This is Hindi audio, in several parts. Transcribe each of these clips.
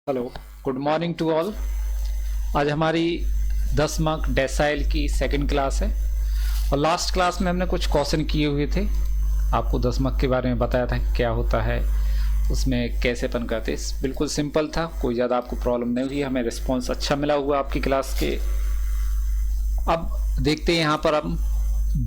Hello, good morning to all. आज हमारी 10 मार्क डेसाइल की सेकंड क्लास है और लास्ट क्लास में हमने कुछ क्वेश्चन किए हुए थे। आपको 10 मार्क के बारे में बताया था क्या होता है, उसमें कैसे अपन करते। बिल्कुल सिंपल था, कोई ज़्यादा आपको प्रॉब्लम नहीं हुई, हमें रिस्पॉन्स अच्छा मिला हुआ आपकी क्लास के। अब देखते हैं यहाँ पर हम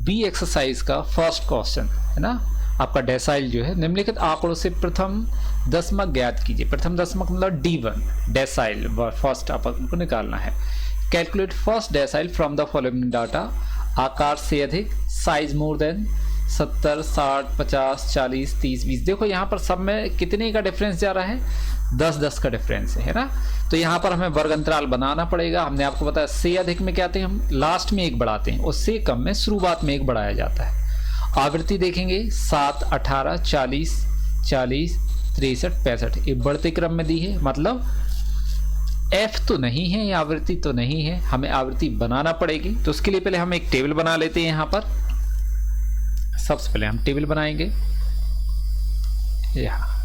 बी एक्सरसाइज का फर्स्ट क्वेश्चन है ना। आपका डेसाइल जो है, निम्नलिखित आंकड़ों से प्रथम दशमक ज्ञात कीजिए। प्रथम दशमक मतलब D1 डेसाइल, फर्स्ट आपको निकालना है। Calculate first decyl from the following data. आकार से अधिक, साइज मोर देन 70, 60, 50, 40, 30, 20। देखो यहाँ पर सब में कितने का डिफरेंस जा रहा है, 10-10 का डिफरेंस है ना। तो यहाँ पर हमें वर्ग अंतराल बनाना पड़ेगा। हमने आपको बताया से अधिक में क्या आते हैं, हम लास्ट में एक बढ़ाते हैं और से कम में शुरुआत में एक बढ़ाया जाता है। आवृत्ति देखेंगे 7, 18, 40, 40, 63, 65, ये बढ़ते क्रम में दी है, मतलब एफ तो नहीं है, या आवृत्ति तो नहीं है, हमें आवृत्ति बनाना पड़ेगी। तो उसके लिए पहले हम एक टेबल बना लेते हैं। यहाँ पर सबसे पहले हम टेबल बनाएंगे। यहाँ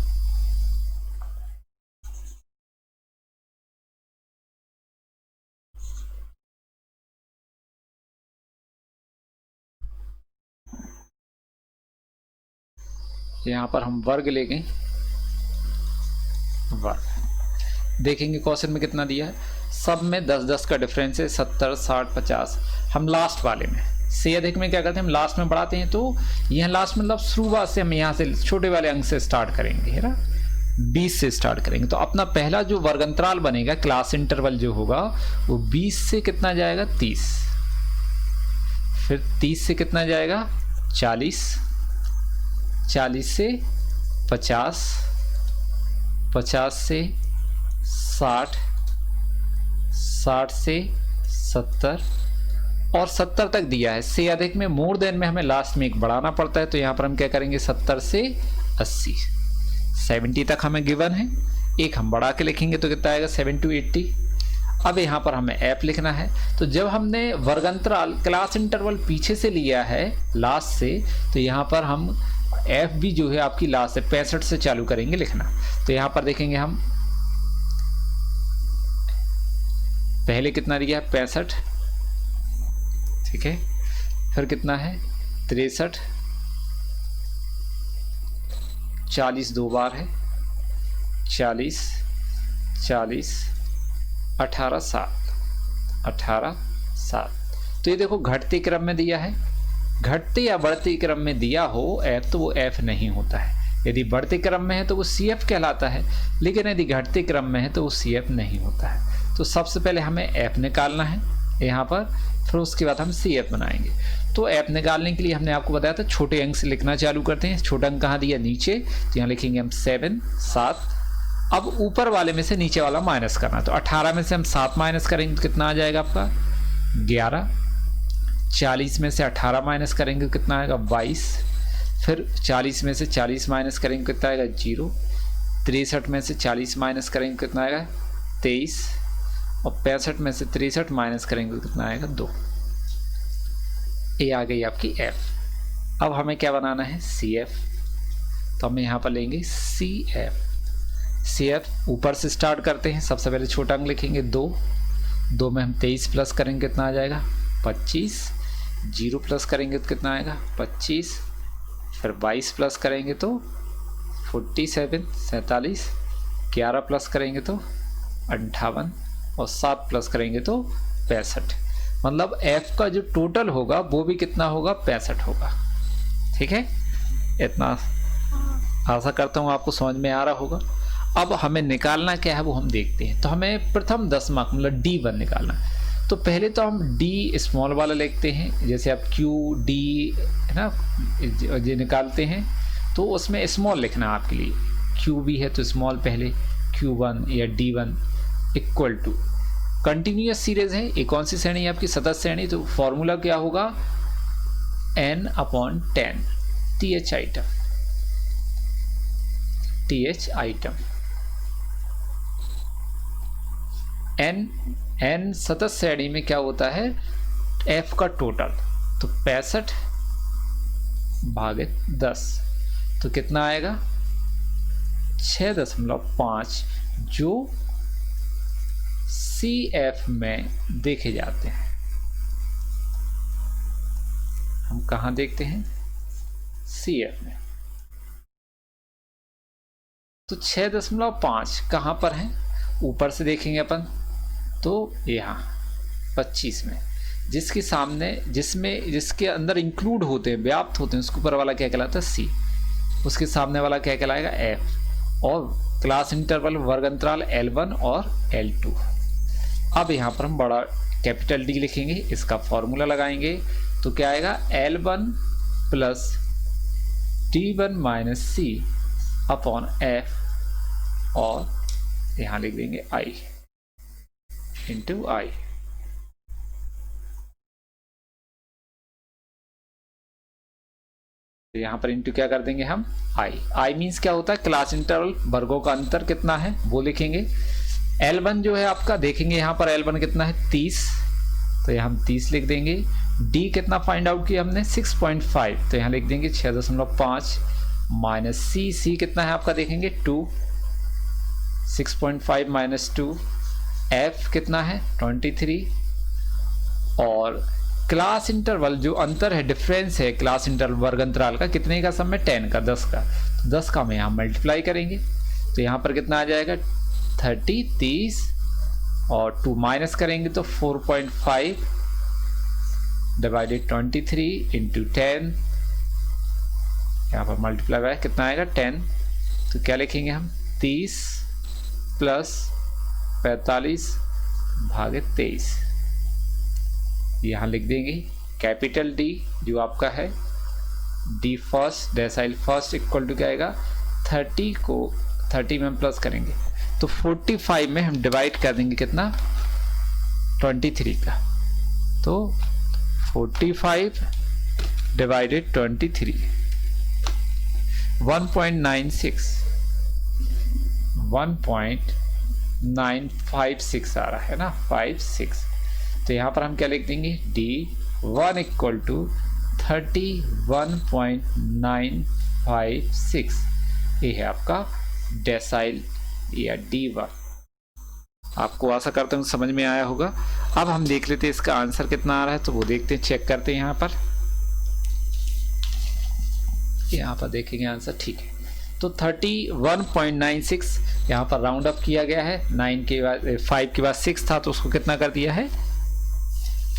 यहाँ पर हम वर्ग लेंगे, वर्ग देखेंगे क्वेश्चन में कितना दिया है। सब में 10-10 का डिफरेंस है, 70, 60, 50। हम लास्ट वाले में से अधिक में क्या करते हैं, हम लास्ट में बढ़ाते हैं। तो यहाँ लास्ट मतलब शुरुआत से हम यहाँ से छोटे वाले अंक से स्टार्ट करेंगे है ना, 20 से स्टार्ट करेंगे। तो अपना पहला जो वर्गंतराल बनेगा, क्लास इंटरवल जो होगा, वो 20 से कितना जाएगा, 30। फिर 30 से कितना जाएगा, 40, 40 से 50, 50 से 60, 60 से 70 और 70 तक दिया है। से अधिक में मोर देन में हमें लास्ट में एक बढ़ाना पड़ता है। तो यहाँ पर हम क्या करेंगे, 70 से 80, 70 तक हमें गिवन है। एक हम बढ़ा के लिखेंगे तो कितना आएगा, 7 to 80। अब यहाँ पर हमें एफ लिखना है। तो जब हमने वर्गंतराल क्लास इंटरवल पीछे से लिया है लास्ट से, तो यहाँ पर हम एफ भी जो है आपकी लास्ट है 65 से चालू करेंगे लिखना। तो यहाँ पर देखेंगे हम पहले कितना दिया है, 65, ठीक है। फिर कितना है, 63, 40 दो बार है, 40, 40, 18, 7, 18, 7। तो ये देखो घटते क्रम में दिया है। घटते या बढ़ते क्रम में दिया हो एफ, तो वो एफ नहीं होता है। यदि बढ़ते क्रम में है तो वो सी एफ कहलाता है, लेकिन यदि घटते क्रम में है तो वो सी एफ नहीं होता है। तो सबसे पहले हमें एफ निकालना है यहाँ पर, फिर उसके बाद हम सी एफ बनाएंगे। तो एफ निकालने के लिए हमने आपको बताया था छोटे अंक से लिखना चालू करते हैं। छोटा अंक कहाँ दिया, नीचे। तो यहाँ लिखेंगे हम 7, 7। अब ऊपर वाले में से नीचे वाला माइनस करना। तो 18 में से हम 7 माइनस करेंगे तो कितना आ जाएगा आपका, 11। 40 में से 18 माइनस करेंगे तो कितना आएगा, 22। फिर 40 में से 40 माइनस करेंगे कितना आएगा, 0। 63 में से 40 माइनस करेंगे कितना आएगा, 23। और 65 में से 63 माइनस करेंगे तो कितना आएगा, 2। ये आ गई आपकी एफ। अब हमें क्या बनाना है, सी एफ। तो हम यहाँ पर लेंगे सी एफ। सी एफ ऊपर से स्टार्ट करते हैं। सबसे पहले छोटा अंक लिखेंगे 2। 2 में हम 23 प्लस करेंगे कितना आ जाएगा, 25। 0 प्लस करेंगे तो कितना आएगा, 25। फिर 22 प्लस करेंगे तो 47, 47। 11 प्लस करेंगे तो 58 और 7 प्लस करेंगे तो 65। मतलब एफ का जो टोटल होगा वो भी कितना होगा, 65 होगा। ठीक है, इतना आशा करता हूँ आपको समझ में आ रहा होगा। अब हमें निकालना क्या है वो हम देखते हैं। तो हमें प्रथम दशमक मतलब D1 निकालना। तो पहले तो हम डी स्मॉल वाला लिखते हैं, जैसे आप क्यू डी है ना, ये निकालते हैं तो उसमें स्मॉल लिखना है आपके लिए। क्यू भी है तो स्मॉल पहले, Q1 या D1 equal to continuous series है। ये कौन सी श्रेणी है आपकी, सतत श्रेणी। तो फॉर्मूला क्या होगा, n/10 TH item, TH item. n सतत श्रेणी में क्या होता है, f का टोटल। तो 65 भागित 10 तो कितना आएगा, 6.5, जो CF में देखे जाते हैं। हम कहाँ देखते हैं? CF में। तो 6.5 कहाँ पर है? ऊपर से देखेंगे अपन तो यहाँ 25 में, जिसके सामने जिसके अंदर इंक्लूड होते हैं, व्याप्त होते हैं, उसके ऊपर वाला क्या कहलाता है? C। उसके सामने वाला क्या कहलाएगा? F। और क्लास इंटरवल वर्ग अंतराल L1 और L2। अब यहाँ पर हम बड़ा कैपिटल D लिखेंगे, इसका फॉर्मूला लगाएंगे तो क्या आएगा? L1 plus D1 minus C upon F, और यहाँ लिख देंगे I इंटू I। यहाँ पर इंटू क्या कर देंगे हम? I मीन्स क्या होता है? क्लास इंटरवल वर्गों का अंतर कितना है वो लिखेंगे। L1 जो है आपका, देखेंगे यहाँ पर L1 कितना है? 30, तो यहाँ हम 30 लिख देंगे। D कितना फाइंड आउट किया हमने? 6.5, तो यहाँ लिख देंगे 6.5 माइनस C कितना है आपका? देखेंगे 2, 6.5 माइनस 2। F कितना है? 23। और क्लास इंटरवल जो अंतर है, डिफरेंस है क्लास इंटरवल वर्ग अंतराल का, कितने का? सब में 10 का, 10 का। तो 10 का हम यहाँ मल्टीप्लाई करेंगे तो यहाँ पर कितना आ जाएगा? 30 और 2 माइनस करेंगे तो 4.5 डिवाइडेड 23 इंटू 10, यहाँ पर मल्टीप्लाई बाय कितना आएगा? 10। तो क्या लिखेंगे हम? 30 प्लस 45 भागे 23, यहाँ लिख देंगे कैपिटल D जो आपका है D first, decile first equal to क्या आएगा? 30 को 30 में हम प्लस करेंगे तो 45 में हम डिवाइड कर देंगे कितना? 23 का, तो 45 डिवाइडेड 23 1.956 आ रहा है ना, 56। तो यहाँ पर हम क्या लिख देंगे? D1 इक्वल टू 31.956, ये है आपका डेसाइल या D1। आपको आशा करता हूँ समझ में आया होगा। अब हम देख लेते हैं इसका आंसर कितना आ रहा है, तो वो देखते हैं, चेक करते हैं। यहाँ पर देखेंगे आंसर, ठीक है। तो 31.96 यहाँ पर राउंड अप किया गया है। 9 के बाद 5 के बाद 6 था तो उसको कितना कर दिया है?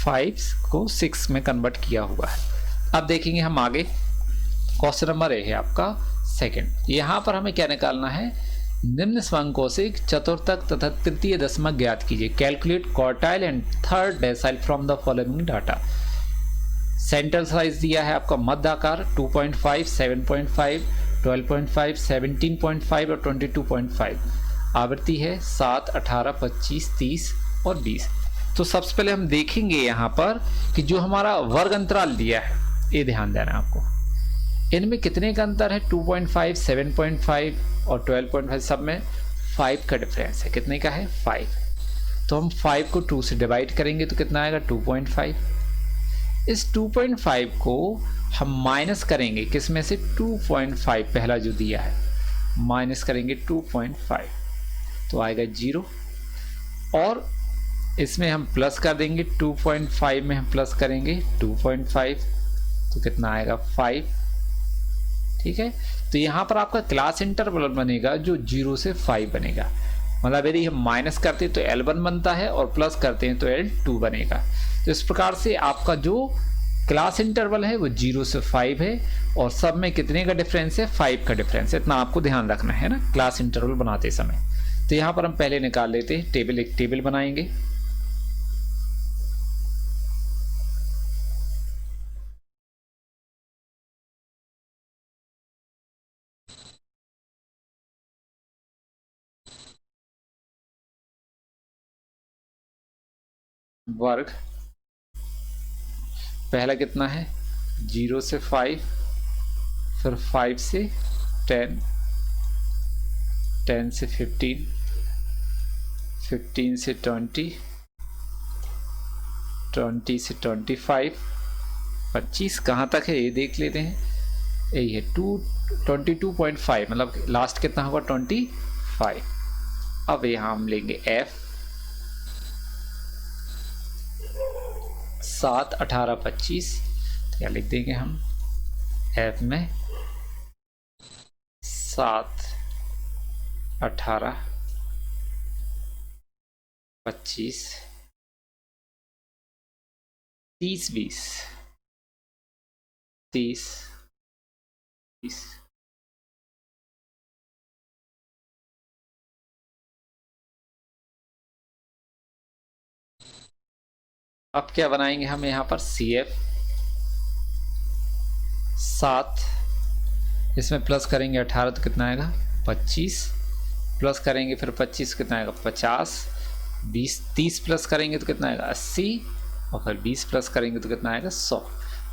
5 को 6 में कन्वर्ट किया हुआ है। अब देखेंगे हम आगे, क्वेश्चन नंबर ए है आपका सेकंड। यहाँ पर हमें क्या निकालना है? निम्न स्वंकों से चतुर्थक तथा तृतीय दशमक ज्ञात कीजिए। Calculate quartile and third decyl from the following data. Central size दिया है आपका मध्य आकार 2.5, 7.5, 12.5, 17.5 और 22.5। आवृत्ति है 7, 18, 25, 30 और 20। तो सबसे पहले हम देखेंगे यहाँ पर कि जो हमारा वर्ग अंतराल दिया है, ये ध्यान देना है आपको, इनमें कितने का अंतर है? 2.5, 7.5 और 12.5, सब में 5 का डिफरेंस है। कितने का है? 5। तो हम 5 को 2 से डिवाइड करेंगे तो कितना आएगा? 2.5। इस 2.5 को हम माइनस करेंगे किस में से? 2.5 पहला जो दिया है, माइनस करेंगे 2.5 तो आएगा 0, और इसमें हम प्लस कर देंगे 2.5 में हम प्लस करेंगे 2.5 तो कितना आएगा? 5। ठीक है, तो यहाँ पर आपका क्लास इंटरवल बनेगा जो 0 से 5 बनेगा। मतलब यदि हम माइनस करते हैं तो L1 बनता है और प्लस करते हैं तो L2 बनेगा। तो इस प्रकार से आपका जो क्लास इंटरवल है वो 0 से 5 है, और सब में कितने का डिफरेंस है? 5 का डिफरेंस है। इतना आपको ध्यान रखना है ना क्लास इंटरवल बनाते समय। तो यहाँ पर हम पहले निकाल लेते हैं टेबल, एक टेबल बनाएंगे। वर्ग पहला कितना है? 0 से 5, फिर 5 से 10, 10 से 15, 15 से 20, 20 से 25, 25 कहाँ तक है ये देख लेते हैं। यही है 22.5, मतलब लास्ट कितना होगा? 25। अब यहाँ हम लेंगे F, 7, 18, 25। तो क्या लिख देंगे हम एफ में 7, 18, 25, 30, 20, 30, 20। अब क्या बनाएंगे हम यहाँ पर सी एफ 7, इसमें प्लस करेंगे 18 तो कितना आएगा 25, प्लस करेंगे फिर 25 कितना आएगा 50, 20, 30 प्लस करेंगे तो कितना आएगा 80, और फिर 20 प्लस करेंगे तो कितना आएगा 100।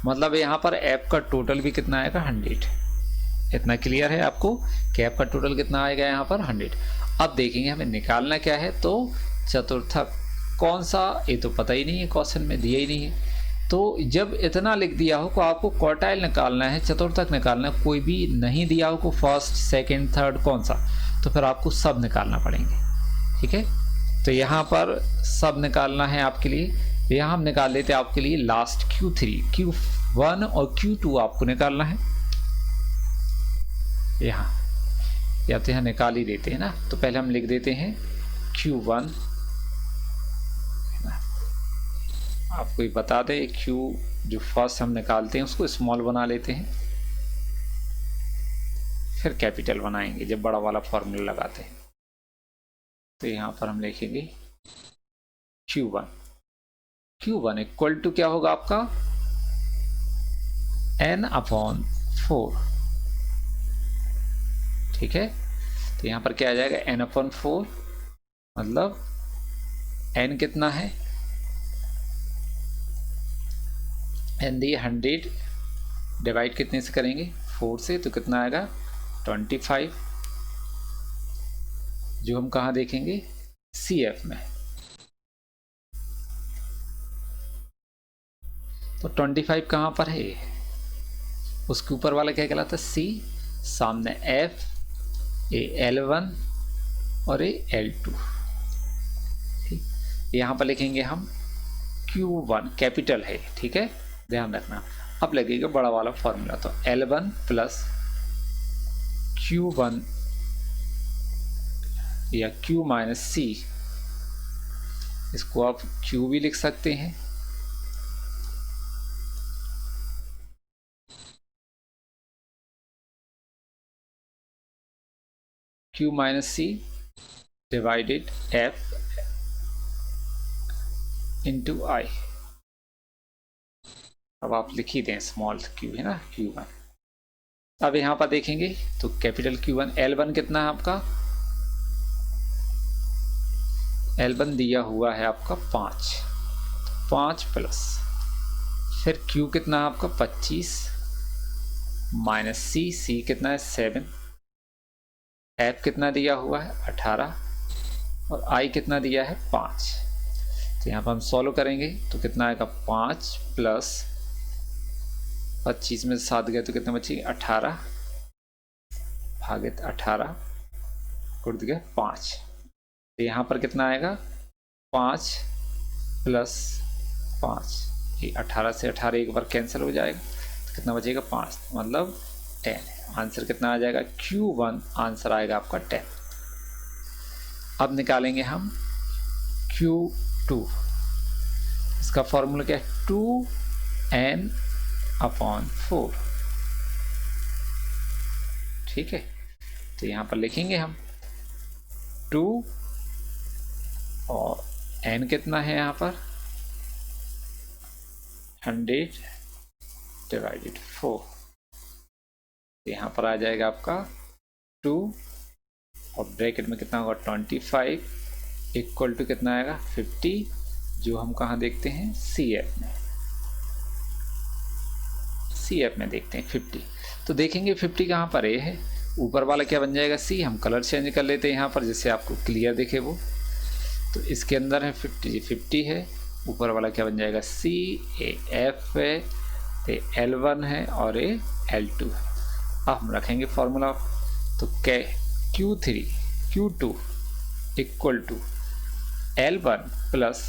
मतलब यहाँ पर ऐप का टोटल भी कितना आएगा 100। इतना क्लियर है आपको कि ऐप का टोटल कितना आएगा यहाँ पर 100। अब देखेंगे हमें निकालना क्या है। तो चतुर्थक कौन सा, ये तो पता ही नहीं है, क्वेश्चन में दिया ही नहीं है। तो जब इतना लिख दिया हो तो आपको क्वार्टाइल निकालना है, चतुर्थक निकालना है, कोई भी नहीं दिया हो को फर्स्ट सेकंड थर्ड कौन सा, तो फिर आपको सब निकालना पड़ेंगे। ठीक है, तो यहाँ पर सब निकालना है आपके लिए। यहाँ हम निकाल लेते हैं आपके लिए लास्ट Q3, Q1 और Q2 आपको निकालना है यहाँ, या तो यहाँ निकाल ही देते हैं ना। तो पहले हम लिख देते हैं Q1, आपको ये बता दें Q जो फर्स्ट हम निकालते हैं उसको स्मॉल बना लेते हैं, फिर कैपिटल बनाएंगे जब बड़ा वाला फॉर्मूला लगाते हैं। तो यहाँ पर हम लिखेंगे Q1 इक्वल टू क्या होगा आपका N/4। ठीक है, तो यहाँ पर क्या आ जाएगा N/4, मतलब N कितना है, N दी 100, डिवाइड कितने से करेंगे 4 से, तो कितना आएगा 25, जो हम कहाँ देखेंगे CF में। तो 25 कहाँ पर है, उसके ऊपर वाला क्या कहलाता है C, सामने F, ये L1 और ये L2। यहाँ पर लिखेंगे हम Q1 कैपिटल है। ठीक है, ध्यान रखना। अब लगेगा बड़ा वाला फॉर्मूला, तो L1 प्लस Q1 या Q माइनस C, इसको आप Q भी लिख सकते हैं, Q minus C divided F into I। अब आप लिख ही दें स्मॉल q है ना, Q1। अब यहाँ पर देखेंगे तो कैपिटल Q1, L1 कितना है आपका, L1 दिया हुआ है आपका 5 प्लस फिर Q कितना है आपका 25 माइनस C कितना है 7, F कितना दिया हुआ है 18 और I कितना दिया है 5। तो यहाँ पर हम सॉल्व करेंगे तो कितना आएगा 5 प्लस 25 में 7 गए तो कितना बचेगा 18 भागित 18 कुट गया 5। तो यहाँ पर कितना आएगा 5 प्लस 5, ये 18 से 18 एक बार कैंसिल हो जाएगा तो कितना बचेगा 5, मतलब 10। आंसर कितना आ जाएगा Q1, आंसर आएगा आपका 10। अब निकालेंगे हम Q2, इसका फॉर्मूला क्या है 2n/4। ठीक है, तो यहाँ पर लिखेंगे हम 2 और n कितना है यहाँ पर 100 डिवाइडेड 4। यहाँ पर आ जाएगा आपका 2 और ब्रैकेट में कितना होगा 25 इक्वल टू कितना आएगा 50, जो हम कहाँ देखते हैं CF में देखते हैं 50। तो देखेंगे 50 कहाँ पर ए है, ऊपर वाला क्या बन जाएगा C। हम कलर चेंज कर लेते हैं यहाँ पर जिससे आपको क्लियर दिखे वो। तो इसके अंदर है 50 है, ऊपर वाला क्या बन जाएगा C, ए F है, ए L1 है और ए L2 है। अब हम रखेंगे फॉर्मूला, तो Q2 equal to L1 plus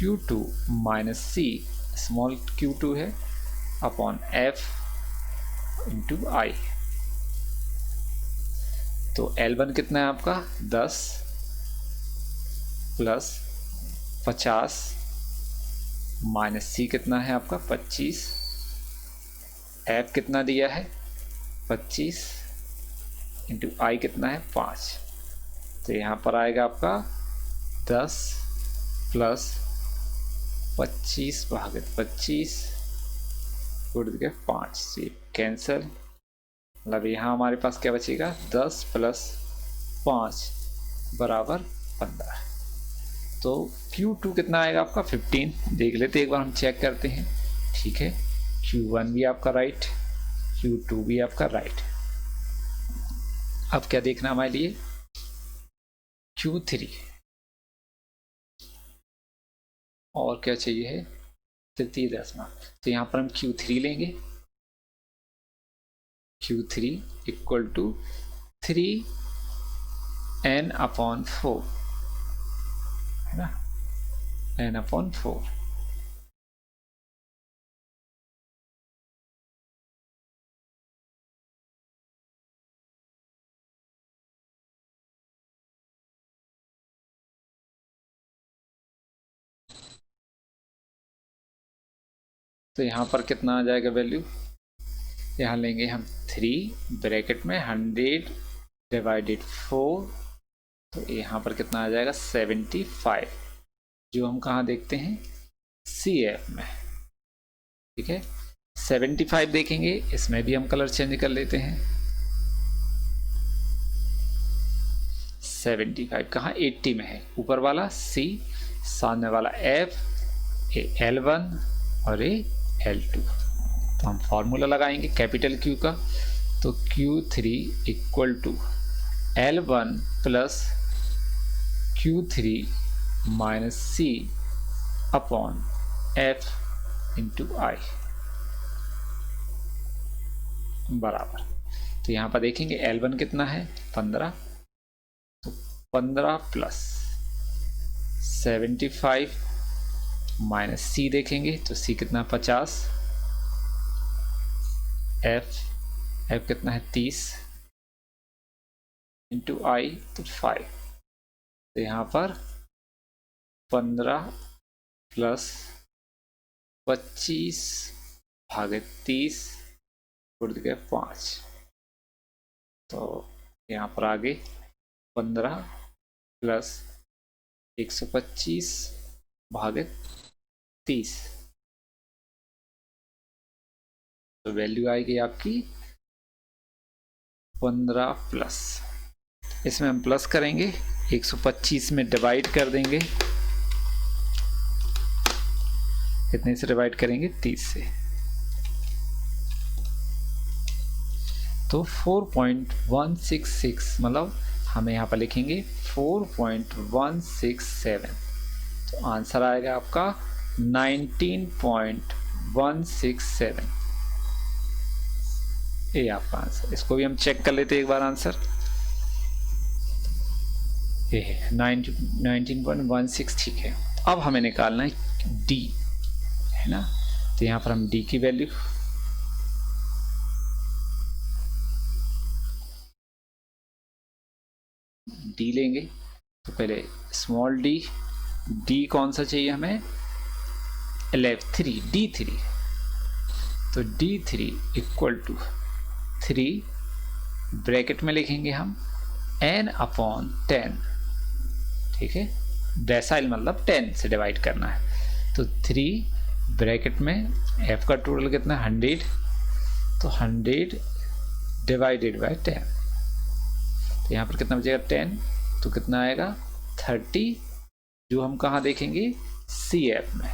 Q2 minus C, small Q2 है, अपॉन F इंटू आई। तो L1 कितना है आपका 10 प्लस 50 माइनस सी कितना है आपका 25, F कितना दिया है 25 इंटू आई कितना है 5। तो यहाँ पर आएगा आपका 10 प्लस 25 भागित 25 गुण के 5 से कैंसिल, मतलब यहाँ हमारे पास क्या बचेगा 10 प्लस 5 बराबर 15। तो Q2 कितना आएगा आपका 15। देख लेते एक बार, हम चेक करते हैं। ठीक है, Q1 भी आपका राइट, Q2 भी आपका राइट। अब क्या देखना हमारे लिए Q3, और क्या चाहिए है तृतीय दशमा। तो यहाँ पर हम Q3 लेंगे, Q3 इक्वल टू 3n/4 है ना, n/4। तो यहाँ पर कितना आ जाएगा वैल्यू, यहाँ लेंगे हम 3 ब्रैकेट में 100 डिवाइडेड 4, तो यहाँ पर कितना आ जाएगा 75, जो हम कहाँ देखते हैं CF में। ठीक है, 75 देखेंगे, इसमें भी हम कलर चेंज कर लेते हैं। 75 कहाँ 80 में है, ऊपर वाला C, सामने वाला F, ये L1 और ये L2। तो हम फॉर्मूला लगाएंगे कैपिटल Q का, तो Q3 equal to L1 plus Q3 minus C upon F into I बराबर। तो यहाँ पर देखेंगे L1 कितना है 15, तो 15 प्लस 75 माइनस C देखेंगे, तो C कितना 50, F कितना है 30 इंटू आई तो 5। तो यहाँ पर 15 प्लस 25 भागित 30 गुण के 5। तो यहाँ पर आगे 15 प्लस 125 भागित 30, तो वैल्यू आएगी आपकी 15 प्लस, इसमें हम प्लस करेंगे 125 में डिवाइड कर देंगे, कितने से डिवाइड करेंगे 30 से, तो 4.166, मतलब हमें यहाँ पर लिखेंगे 4.167। तो आंसर आएगा आपका 19.167, ये आपका आंसर। इसको भी हम चेक कर लेते हैं एक बार आंसर, ये है 19.16, ठीक है। अब हमें निकालना है D, है ना, तो यहाँ पर हम D की वैल्यू D लेंगे। तो पहले स्मॉल d कौन सा चाहिए हमें 3, D3, तो D3 इक्वल टू 3 ब्रैकेट में लिखेंगे हम n/10, ठीक है, डेसाइल मतलब 10 से डिवाइड करना है। तो 3 ब्रैकेट में f का टोटल कितना 100, तो 100 डिवाइडेड बाय 10, तो यहाँ पर कितना बचेगा 10, तो कितना आएगा 30, जो हम कहाँ देखेंगे CF में।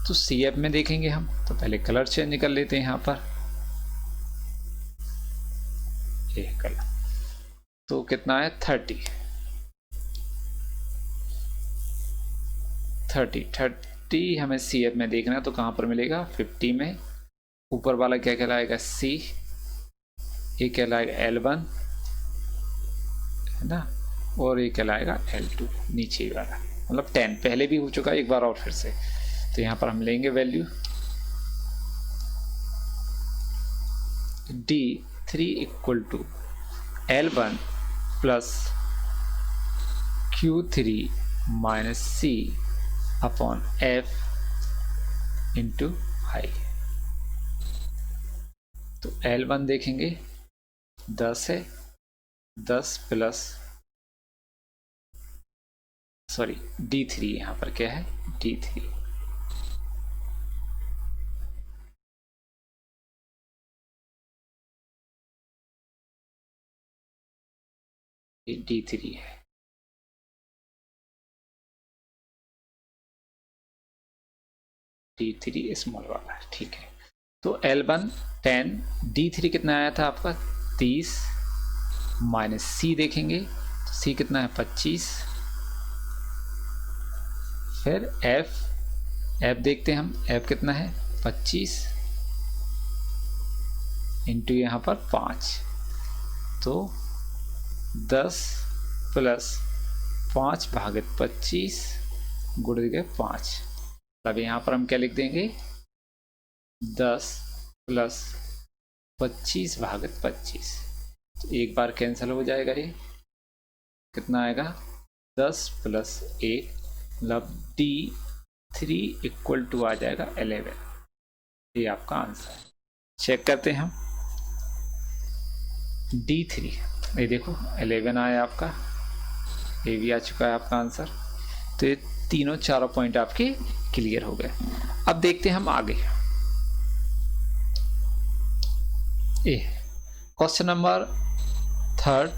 तो CF में देखेंगे हम, तो पहले कलर चेंज कर लेते हैं यहाँ पर, एक कलर, तो कितना है 30 हमें CF में देखना है, तो कहाँ पर मिलेगा 50 में। ऊपर वाला क्या कहलाएगा C, ये कहलाएगा L1, है ना, और ये कहलाएगा L2 नीचे वाला, मतलब 10 पहले भी हो चुका है एक बार और फिर से। तो यहाँ पर हम लेंगे value D3 equal to L1 plus Q3 minus C upon F into I. तो L1 देखेंगे 10 है, 10 प्लस सॉरी D3 यहाँ पर क्या है D3 D3 है। D3 स्मॉल वाला है, ठीक है। तो L1 10, D3 कितना आया था आपका 30 माइनस C देखेंगे तो C कितना है 25, फिर F देखते हैं हम, F कितना है 25 इंटू यहाँ पर 5, तो 10 प्लस 5 भागित 25 गुणे के 5। अब यहाँ पर हम क्या लिख देंगे 10 प्लस 25 भागित 25, तो एक बार कैंसिल हो जाएगा, ये कितना आएगा 10 प्लस 1, मतलब D3 इक्वल टू आ जाएगा 11। ये आपका आंसर है। चेक करते हैं हम D3, ये देखो 11 आया आपका, ये भी आ चुका है आपका आंसर। तो ये तीनों चारों पॉइंट आपके क्लियर हो गए। अब देखते हैं हम आगे। क्वेश्चन नंबर 3,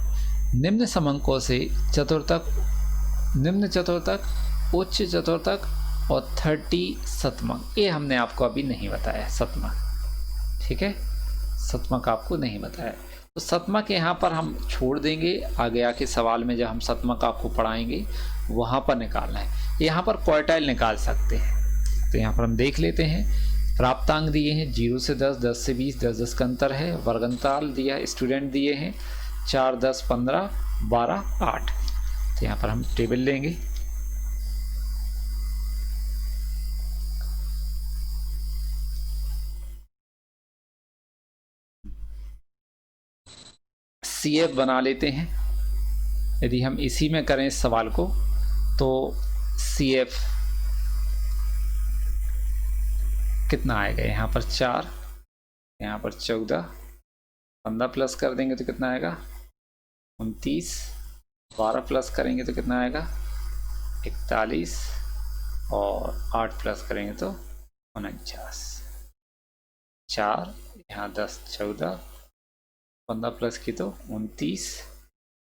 निम्न समंकों से चतुर्थक, निम्न चतुर्थक, उच्च चतुर्थक और 30 शतमक। ये हमने आपको अभी नहीं बताया शतमक, ठीक है, शतमक आपको नहीं बताया। तो शतमक यहाँ पर हम छोड़ देंगे, आगे आके सवाल में जब हम शतमक आपको पढ़ाएंगे वहाँ पर निकालना है। यहाँ पर क्वार्टाइल निकाल सकते हैं, तो यहाँ पर हम देख लेते हैं। प्राप्तांक दिए हैं 0 से 10, 10 से 20, 10-10 का अंतर है। वर्गंताल दिया है, स्टूडेंट दिए हैं 4, 10, 15, 12, 8। तो यहाँ पर हम टेबल लेंगे, CF बना लेते हैं। यदि हम इसी में करें इस सवाल को तो CF कितना आएगा, यहाँ पर 4, यहाँ पर 14, 15 प्लस कर देंगे तो कितना आएगा 29, 12 प्लस करेंगे तो कितना आएगा 41, और 8 प्लस करेंगे तो 49। 4 यहाँ 10, 14, 15 प्लस की तो 29,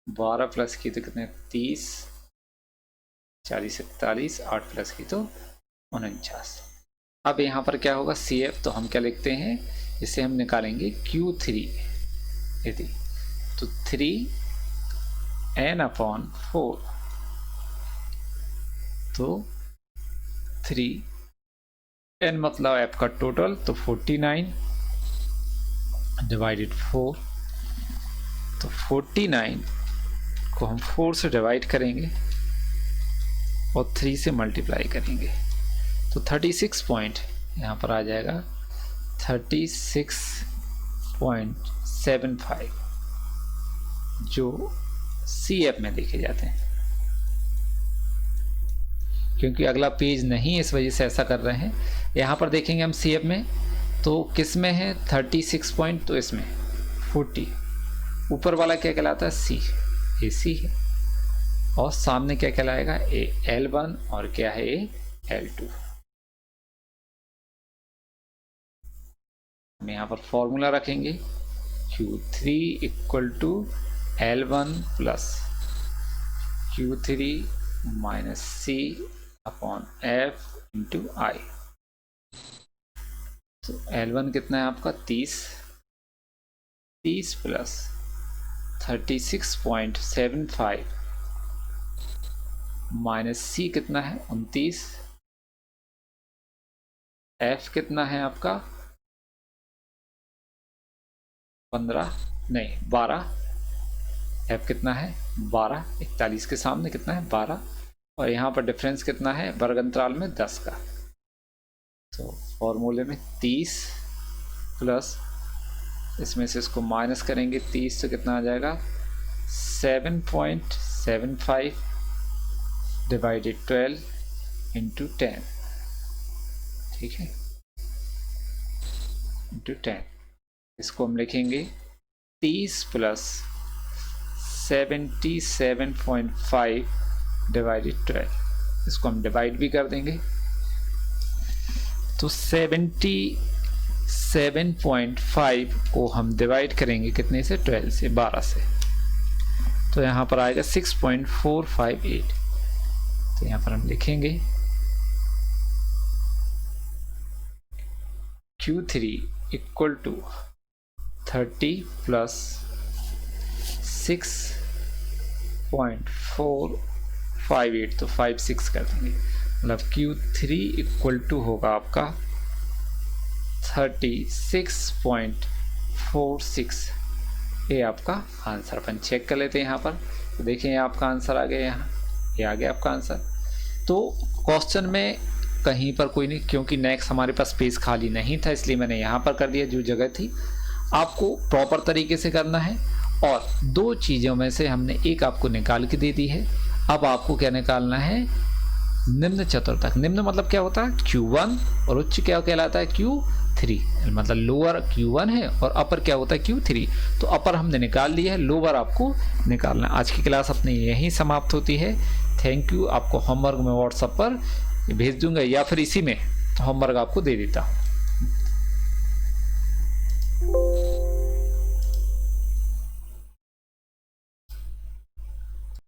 12 प्लस की तो कितने 30, 40, 41, 8 प्लस की तो 49। अब यहाँ पर क्या होगा CF, तो हम क्या लिखते हैं, इसे हम निकालेंगे Q3 यदि, तो 3n/4, तो 3n मतलब F का टोटल, तो 49 डिवाइडेड 4, तो 49 को हम 4 से डिवाइड करेंगे और 3 से मल्टीप्लाई करेंगे, तो 36 पॉइंट यहाँ पर आ जाएगा 36.75, जो CF में देखे जाते हैं। क्योंकि अगला पेज नहीं, इस वजह से ऐसा कर रहे हैं। यहाँ पर देखेंगे हम CF में, तो किस में है 36 पॉइंट, तो इसमें 40, ऊपर वाला क्या कहलाता है C, AC है, और सामने क्या कहलाएगा L1, और क्या है L2। हम यहाँ पर फॉर्मूला रखेंगे Q3 equal to L1 plus Q3 minus C upon F into I। तो L1 कितना है आपका 30 प्लस 36.75 माइनस C कितना है 29, F कितना है आपका 12, f कितना है 12, 41 के सामने कितना है 12, और यहाँ पर डिफरेंस कितना है वर्ग अंतराल में 10 का। तो फॉर्मूले में 30 प्लस इसमें से इसको माइनस करेंगे 30 तो कितना आ जाएगा 7.75 डिवाइडेड 12 इंटू 10, ठीक है, इंटू 10। इसको हम लिखेंगे 30 प्लस 77.5 डिवाइडेड 12, इसको हम डिवाइड भी कर देंगे। तो 77.5 को हम डिवाइड करेंगे कितने से 12 से 12 से, तो यहाँ पर आएगा 6.458। तो यहाँ पर हम लिखेंगे Q3 इक्वल टू 30 प्लस 6.458, तो 56 कर देंगे, मतलब Q3 इक्वल टू होगा आपका 36.46। ये आपका आंसर। अपन चेक कर लेते हैं यहाँ पर, तो देखें ये आपका आंसर आ गया, यहाँ ये आ गया आपका आंसर। तो क्वेश्चन में कहीं पर कोई नहीं, क्योंकि नेक्स्ट हमारे पास स्पेस खाली नहीं था, इसलिए मैंने यहाँ पर कर दिया जो जगह थी। आपको प्रॉपर तरीके से करना है, और दो चीज़ों में से हमने एक आपको निकाल के दे दी है। अब आपको क्या निकालना है, निम्न चतुर्थक। निम्न मतलब क्या होता है Q1, और उच्च क्या कहलाता है Q3, मतलब लोअर Q1 है और अपर क्या होता है Q3। तो अपर हमने निकाल लिया है, लोअर आपको निकालना है। आज की क्लास अपनी यहीं समाप्त होती है। Thank you. आपको होमवर्क में व्हाट्सएप पर भेज दूंगा, या फिर इसी में होमवर्क आपको दे देता हूँ।